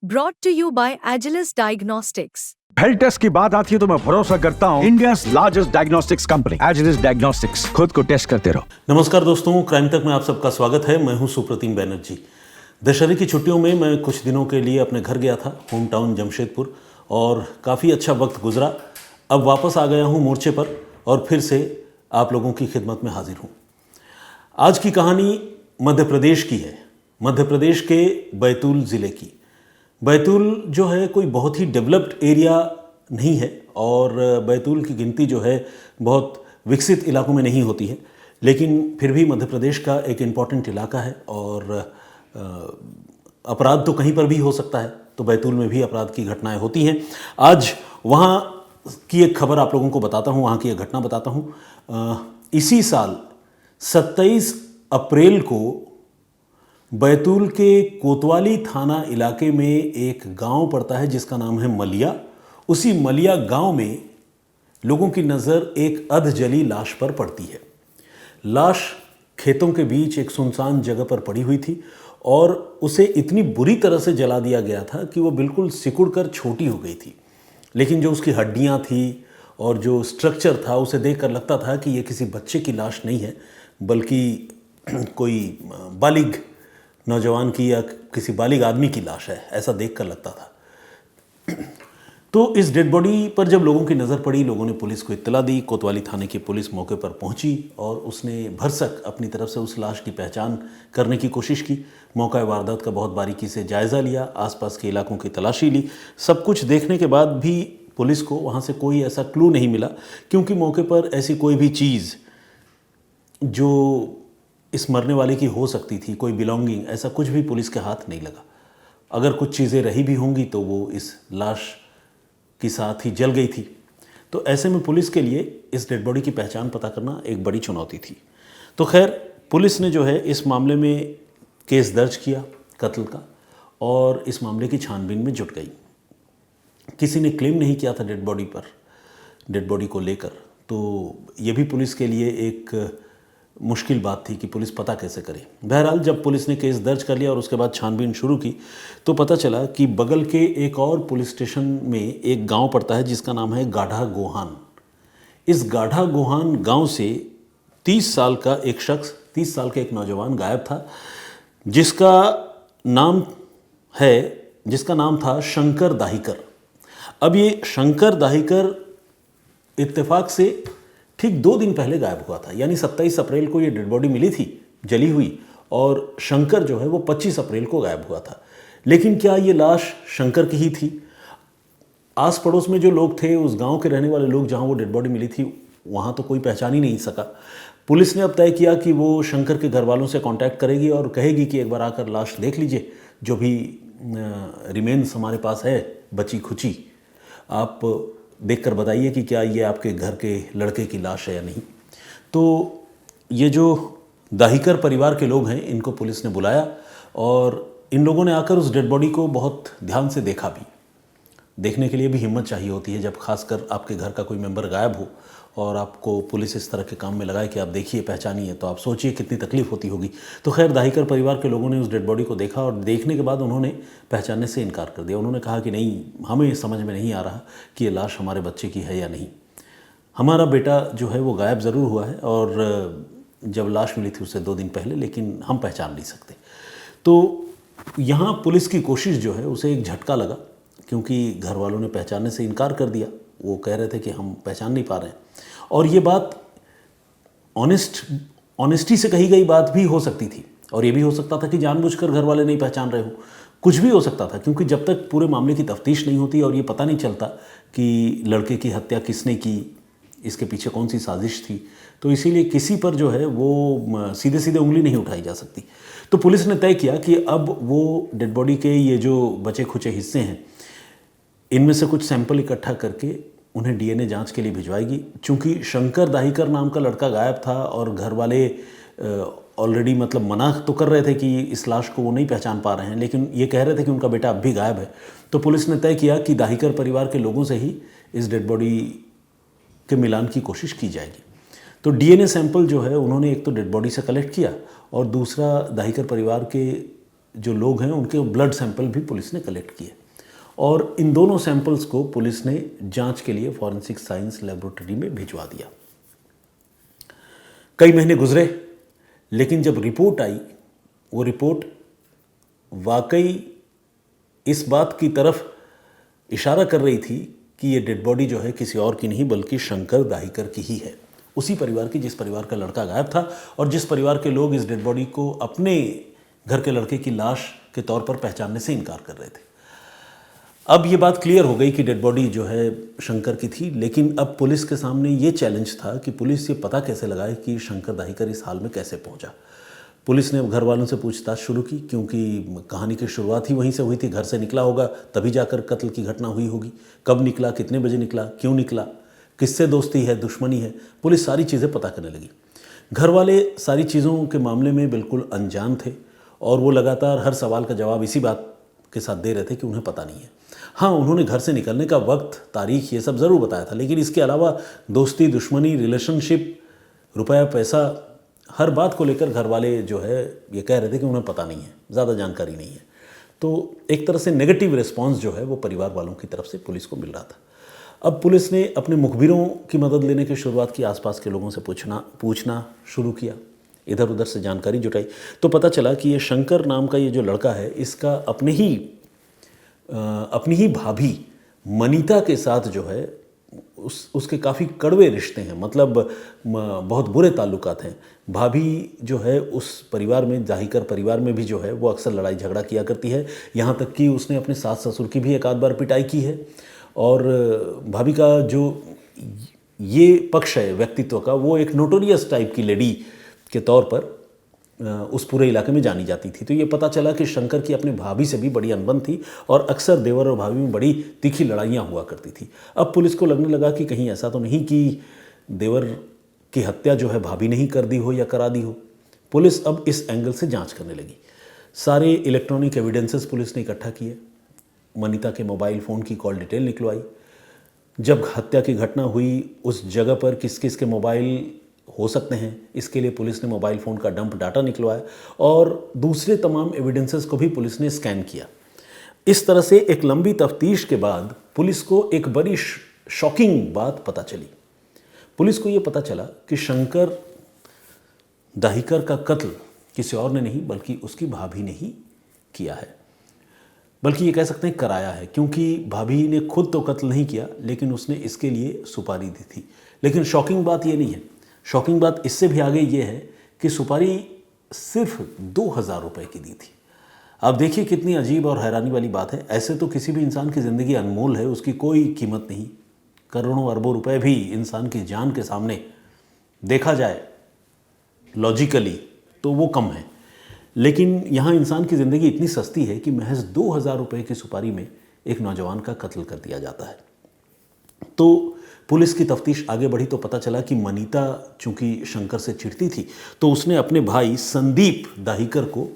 brought to you by Agilus Diagnostics. Health test की बात आती है तो मैं भरोसा करता हूँ India's largest diagnostics company Agilus diagnostics. खुद को टेस्ट करते रहो। नमस्कार दोस्तों, क्राइम तक में आप सबका स्वागत है। मैं हूं सुप्रतिम बैनर्जी। दशहरे की छुट्टियों में मैं कुछ दिनों के लिए अपने घर गया था, होम टाउन जमशेदपुर, और काफ़ी अच्छा वक्त गुजरा। अब वापस आ गया हूं मोर्चे पर और फिर से आप लोगों की खिदमत में हाजिर हूं। आज की कहानी मध्य प्रदेश की है, मध्य प्रदेश के बैतूल ज़िले की। बैतूल जो है कोई बहुत ही डेवलप्ड एरिया नहीं है और बैतूल की गिनती जो है बहुत विकसित इलाकों में नहीं होती है, लेकिन फिर भी मध्य प्रदेश का एक इम्पॉर्टेंट इलाका है और अपराध तो कहीं पर भी हो सकता है, तो बैतूल में भी अपराध की घटनाएं होती हैं। आज वहाँ की एक खबर आप लोगों को बताता हूँ, वहाँ की एक घटना बताता हूँ। इसी साल 27 अप्रैल को बैतूल के कोतवाली थाना इलाके में एक गांव पड़ता है जिसका नाम है मलिया। उसी मलिया गांव में लोगों की नज़र एक अधजली लाश पर पड़ती है। लाश खेतों के बीच एक सुनसान जगह पर पड़ी हुई थी और उसे इतनी बुरी तरह से जला दिया गया था कि वो बिल्कुल सिकुड़ कर छोटी हो गई थी, लेकिन जो उसकी हड्डियां थी और जो स्ट्रक्चर था उसे देखकर लगता था कि ये किसी बच्चे की लाश नहीं है, बल्कि कोई बालिग नौजवान की या किसी बालिग आदमी की लाश है, ऐसा देखकर लगता था। तो इस डेड बॉडी पर जब लोगों की नज़र पड़ी, लोगों ने पुलिस को इत्तला दी। कोतवाली थाने की पुलिस मौके पर पहुंची और उसने भरसक अपनी तरफ से उस लाश की पहचान करने की कोशिश की। मौका वारदात का बहुत बारीकी से जायज़ा लिया, आसपास के इलाकों की तलाशी ली। सब कुछ देखने के बाद भी पुलिस को वहाँ से कोई ऐसा क्लू नहीं मिला, क्योंकि मौके पर ऐसी कोई भी चीज़ जो इस मरने वाले की हो सकती थी, कोई बिलोंगिंग, ऐसा कुछ भी पुलिस के हाथ नहीं लगा। अगर कुछ चीज़ें रही भी होंगी तो वो इस लाश के साथ ही जल गई थी। तो ऐसे में पुलिस के लिए इस डेड बॉडी की पहचान पता करना एक बड़ी चुनौती थी। तो खैर, पुलिस ने जो है इस मामले में केस दर्ज किया कत्ल का और इस मामले की छानबीन में जुट गई। किसी ने क्लेम नहीं किया था डेड बॉडी को लेकर, तो ये भी पुलिस के लिए एक मुश्किल बात थी कि पुलिस पता कैसे करे। बहरहाल जब पुलिस ने केस दर्ज कर लिया और उसके बाद छानबीन शुरू की तो पता चला कि बगल के एक और पुलिस स्टेशन में एक गांव पड़ता है जिसका नाम है गाढ़ा गोहान। इस गाढ़ा गोहान गांव से 30 साल का एक नौजवान गायब था, जिसका नाम था शंकर दाहिकर। अब ये शंकर दाहिकर इत्तेफाक से ठीक 2 दिन पहले गायब हुआ था, यानी 27 अप्रैल को ये डेड बॉडी मिली थी जली हुई, और शंकर जो है वो 25 अप्रैल को गायब हुआ था। लेकिन क्या ये लाश शंकर की ही थी? आस पड़ोस में जो लोग थे, उस गांव के रहने वाले लोग, जहां वो डेड बॉडी मिली थी, वहां तो कोई पहचान ही नहीं सका। पुलिस ने अब तय किया कि वो शंकर के घर वालों से कांटेक्ट करेगी और कहेगी कि एक बार आकर लाश देख लीजिए, जो भी रिमेन्स हमारे पास है बची खुची, आप देखकर बताइए कि क्या ये आपके घर के लड़के की लाश है या नहीं। तो ये जो दाहिकर परिवार के लोग हैं, इनको पुलिस ने बुलाया और इन लोगों ने आकर उस डेड बॉडी को बहुत ध्यान से देखा भी। देखने के लिए भी हिम्मत चाहिए होती है, जब खासकर आपके घर का कोई मेंबर गायब हो और आपको पुलिस इस तरह के काम में लगाए कि आप देखिए, पहचानिए, तो आप सोचिए कितनी तकलीफ होती होगी। तो खैर, दाहिकर परिवार के लोगों ने उस डेड बॉडी को देखा और देखने के बाद उन्होंने पहचानने से इनकार कर दिया। उन्होंने कहा कि नहीं, हमें समझ में नहीं आ रहा कि ये लाश हमारे बच्चे की है या नहीं। हमारा बेटा जो है वो गायब ज़रूर हुआ है और जब लाश मिली थी उससे 2 दिन पहले, लेकिन हम पहचान नहीं सकते। तो यहाँ पुलिस की कोशिश जो है उसे एक झटका लगा, क्योंकि घर वालों ने पहचानने से इनकार कर दिया। वो कह रहे थे कि हम पहचान नहीं पा रहे हैं, और ये बात ऑनेस्टी से कही गई बात भी हो सकती थी, और ये भी हो सकता था कि जानबूझकर घर वाले नहीं पहचान रहे हो, कुछ भी हो सकता था, क्योंकि जब तक पूरे मामले की तफ्तीश नहीं होती और ये पता नहीं चलता कि लड़के की हत्या किसने की, इसके पीछे कौन सी साजिश थी, तो इसीलिए किसी पर जो है वो सीधे सीधे उंगली नहीं उठाई जा सकती। तो पुलिस ने तय किया कि अब वो डेड बॉडी के ये जो बचे खुचे हिस्से हैं, इनमें से कुछ सैंपल इकट्ठा करके उन्हें डीएनए जांच के लिए भिजवाएगी। चूँकि शंकर दाहिकर नाम का लड़का गायब था और घर वाले ऑलरेडी मना तो कर रहे थे कि इस लाश को वो नहीं पहचान पा रहे हैं, लेकिन ये कह रहे थे कि उनका बेटा अब भी गायब है। तो पुलिस ने तय किया कि दाहिकर परिवार के लोगों से ही इस डेड बॉडी के मिलान की कोशिश की जाएगी। तो डीएनए सैंपल जो है उन्होंने एक तो डेड बॉडी से कलेक्ट किया और दूसरा दाहिकर परिवार के जो लोग हैं उनके ब्लड सैंपल भी पुलिस ने कलेक्ट किए और इन दोनों सैंपल्स को पुलिस ने जांच के लिए फॉरेंसिक साइंस लेबोरेटरी में भिजवा दिया। कई महीने गुजरे, लेकिन जब रिपोर्ट आई, वो रिपोर्ट वाकई इस बात की तरफ इशारा कर रही थी कि ये डेड बॉडी जो है किसी और की नहीं बल्कि शंकर दाहिकर की ही है, उसी परिवार की जिस परिवार का लड़का गायब था और जिस परिवार के लोग इस डेड बॉडी को अपने घर के लड़के की लाश के तौर पर पहचानने से इनकार कर रहे थे। अब ये बात क्लियर हो गई कि डेड बॉडी जो है शंकर की थी, लेकिन अब पुलिस के सामने ये चैलेंज था कि पुलिस ये पता कैसे लगाए कि शंकर दाहिकर इस हाल में कैसे पहुंचा। पुलिस ने घर वालों से पूछताछ शुरू की, क्योंकि कहानी की शुरुआत ही वहीं से हुई थी। घर से निकला होगा तभी जाकर कत्ल की घटना हुई होगी। कब निकला, कितने बजे निकला, क्यों निकला, किससे दोस्ती है, दुश्मनी है, पुलिस सारी चीज़ें पता करने लगी। घर वाले सारी चीज़ों के मामले में बिल्कुल अनजान थे और वो लगातार हर सवाल का जवाब इसी बात के साथ दे रहे थे कि उन्हें पता नहीं है। हाँ, उन्होंने घर से निकलने का वक्त, तारीख, ये सब ज़रूर बताया था, लेकिन इसके अलावा दोस्ती, दुश्मनी, रिलेशनशिप, रुपया, पैसा, हर बात को लेकर घर वाले जो है ये कह रहे थे कि उन्हें पता नहीं है, ज़्यादा जानकारी नहीं है। तो एक तरह से नेगेटिव रिस्पांस जो है वो परिवार वालों की तरफ से पुलिस को मिल रहा था। अब पुलिस ने अपने मुखबिरों की मदद लेने की शुरुआत की, आसपास के लोगों से पूछना शुरू किया, इधर उधर से जानकारी जुटाई। तो पता चला कि ये शंकर नाम का ये जो लड़का है, इसका अपनी ही भाभी मनीता के साथ जो है उसके काफ़ी कड़वे रिश्ते हैं, मतलब बहुत बुरे ताल्लुकात हैं। भाभी जो है उस परिवार में, दाहिकर परिवार में भी जो है वो अक्सर लड़ाई झगड़ा किया करती है, यहाँ तक कि उसने अपने सास ससुर की भी एक आध बार पिटाई की है। और भाभी का जो ये पक्ष है व्यक्तित्व का, वो एक नोटोरियस टाइप की लेडी के तौर पर उस पूरे इलाके में जानी जाती थी। तो ये पता चला कि शंकर की अपने भाभी से भी बड़ी अनबन थी और अक्सर देवर और भाभी में बड़ी तीखी लड़ाइयाँ हुआ करती थी। अब पुलिस को लगने लगा कि कहीं ऐसा तो नहीं कि देवर की हत्या जो है भाभी ने ही कर दी हो या करा दी हो। पुलिस अब इस एंगल से जांच करने लगी। सारे इलेक्ट्रॉनिक एविडेंसेस पुलिस ने इकट्ठा किए, मनीता के मोबाइल फ़ोन की कॉल डिटेल निकलवाई, जब हत्या की घटना हुई उस जगह पर किस किस के मोबाइल हो सकते हैं, इसके लिए पुलिस ने मोबाइल फ़ोन का डंप डाटा निकलवाया और दूसरे तमाम एविडेंसेस को भी पुलिस ने स्कैन किया। इस तरह से एक लंबी तफ्तीश के बाद पुलिस को एक बड़ी शॉकिंग बात पता चली। पुलिस को ये पता चला कि शंकर दाहिकर का कत्ल किसी और ने नहीं बल्कि उसकी भाभी ने ही किया है, बल्कि ये कह सकते हैं कराया है, क्योंकि भाभी ने खुद तो कत्ल नहीं किया लेकिन उसने इसके लिए सुपारी दी थी। लेकिन शॉकिंग बात ये नहीं है, शॉकिंग बात इससे भी आगे ये है कि सुपारी सिर्फ 2000 रुपये की दी थी। अब देखिए कितनी अजीब और हैरानी वाली बात है। ऐसे तो किसी भी इंसान की ज़िंदगी अनमोल है, उसकी कोई कीमत नहीं, करोड़ों अरबों रुपए भी इंसान की जान के सामने देखा जाए लॉजिकली तो वो कम है, लेकिन यहाँ इंसान की ज़िंदगी इतनी सस्ती है कि महज 2000 रुपये की सुपारी में एक नौजवान का कत्ल कर दिया जाता है। तो पुलिस की तफ्तीश आगे बढ़ी तो पता चला कि मनीता चूंकि शंकर से चिढ़ती थी तो उसने अपने भाई संदीप दाहिकर को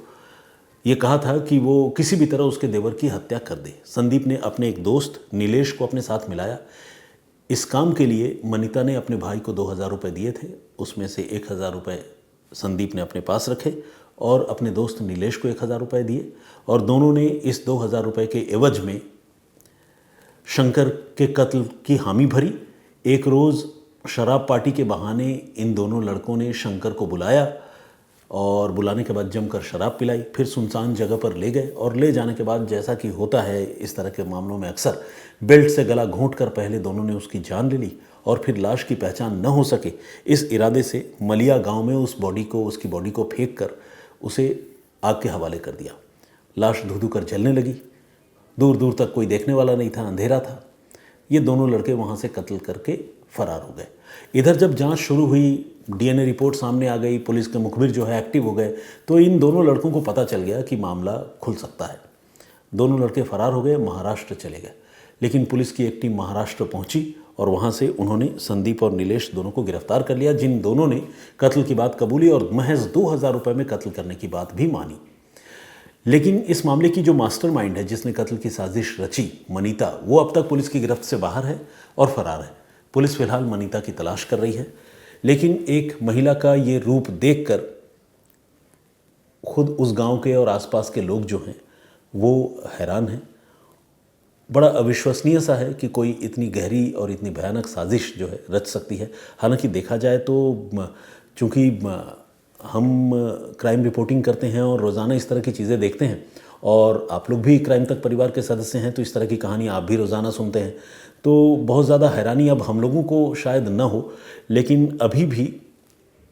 ये कहा था कि वो किसी भी तरह उसके देवर की हत्या कर दे। संदीप ने अपने एक दोस्त नीलेश को अपने साथ मिलाया। इस काम के लिए मनीता ने अपने भाई को 2000 रुपये दिए थे, उसमें से 1000 रुपये संदीप ने अपने पास रखे और अपने दोस्त नीलेश को 1000 रुपये दिए और दोनों ने इस 2000 रुपये के एवज में शंकर के कत्ल की हामी भरी। एक रोज़ शराब पार्टी के बहाने इन दोनों लड़कों ने शंकर को बुलाया और बुलाने के बाद जमकर शराब पिलाई, फिर सुनसान जगह पर ले गए और ले जाने के बाद जैसा कि होता है इस तरह के मामलों में अक्सर, बेल्ट से गला घोंट कर पहले दोनों ने उसकी जान ले ली और फिर लाश की पहचान न हो सके इस इरादे से मलिया गांव में उसकी बॉडी को फेंक कर उसे आग के हवाले कर दिया। लाश धू धू कर जलने लगी। दूर दूर तक कोई देखने वाला नहीं था, अंधेरा था। ये दोनों लड़के वहाँ से कत्ल करके फरार हो गए। इधर जब जांच शुरू हुई, डीएनए रिपोर्ट सामने आ गई, पुलिस के मुखबिर जो है एक्टिव हो गए, तो इन दोनों लड़कों को पता चल गया कि मामला खुल सकता है। दोनों लड़के फरार हो गए, महाराष्ट्र चले गए। लेकिन पुलिस की एक टीम महाराष्ट्र पहुंची और वहाँ से उन्होंने संदीप और नीलेश दोनों को गिरफ्तार कर लिया, जिन दोनों ने कत्ल की बात कबूली और महज 2000 रुपये में कत्ल करने की बात भी मानी। लेकिन इस मामले की जो मास्टरमाइंड है, जिसने कत्ल की साजिश रची, मनीता, वो अब तक पुलिस की गिरफ्त से बाहर है और फरार है। पुलिस फिलहाल मनीता की तलाश कर रही है, लेकिन एक महिला का ये रूप देखकर खुद उस गांव के और आसपास के लोग जो हैं वो हैरान हैं। बड़ा अविश्वसनीय सा है कि कोई इतनी गहरी और इतनी भयानक साजिश जो है रच सकती है। हालांकि देखा जाए तो चूँकि हम क्राइम रिपोर्टिंग करते हैं और रोज़ाना इस तरह की चीज़ें देखते हैं, और आप लोग भी क्राइम तक परिवार के सदस्य हैं, तो इस तरह की कहानी आप भी रोज़ाना सुनते हैं, तो बहुत ज़्यादा हैरानी अब हम लोगों को शायद न हो, लेकिन अभी भी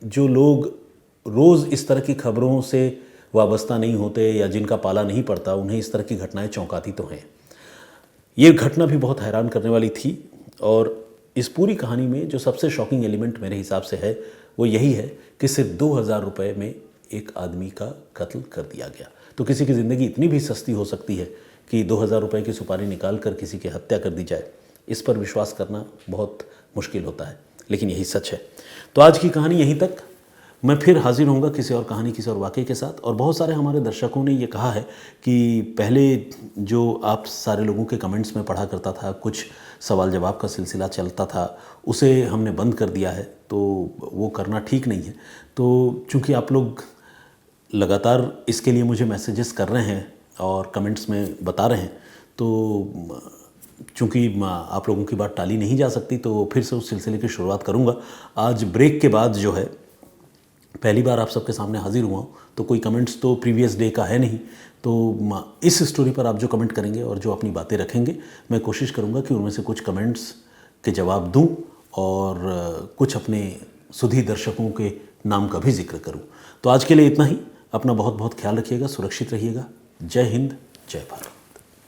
जो लोग रोज़ इस तरह की खबरों से वाबस्ता नहीं होते या जिनका पाला नहीं पड़ता, उन्हें इस तरह की घटनाएं चौंकाती तो हैं। ये घटना भी बहुत हैरान करने वाली थी, और इस पूरी कहानी में जो सबसे शॉकिंग एलिमेंट मेरे हिसाब से है वो यही है कि सिर्फ 2000 रुपये में एक आदमी का कत्ल कर दिया गया। तो किसी की ज़िंदगी इतनी भी सस्ती हो सकती है कि 2000 रुपये की सुपारी निकाल कर किसी की हत्या कर दी जाए, इस पर विश्वास करना बहुत मुश्किल होता है, लेकिन यही सच है। तो आज की कहानी यहीं तक। मैं फिर हाजिर होऊंगा किसी और कहानी, किसी और वाक़े के साथ। और बहुत सारे हमारे दर्शकों ने ये कहा है कि पहले जो आप सारे लोगों के कमेंट्स में पढ़ा करता था, कुछ सवाल जवाब का सिलसिला चलता था, उसे हमने बंद कर दिया है, तो वो करना ठीक नहीं है। तो चूँकि आप लोग लगातार इसके लिए मुझे मैसेजेस कर रहे हैं और कमेंट्स में बता रहे हैं, तो चूँकि आप लोगों की बात टाली नहीं जा सकती, तो फिर से उस सिलसिले की शुरुआत करूँगा। आज ब्रेक के बाद जो है पहली बार आप सबके सामने हाजिर हुआ हूँ, तो कोई कमेंट्स तो प्रीवियस डे का है नहीं, तो इस स्टोरी पर आप जो कमेंट करेंगे और जो अपनी बातें रखेंगे, मैं कोशिश करूँगा कि उनमें से कुछ कमेंट्स के जवाब दूँ और कुछ अपने सुधी दर्शकों के नाम का भी जिक्र करूँ। तो आज के लिए इतना ही। अपना बहुत बहुत ख्याल रखिएगा, सुरक्षित रहिएगा। जय हिंद, जय भारत।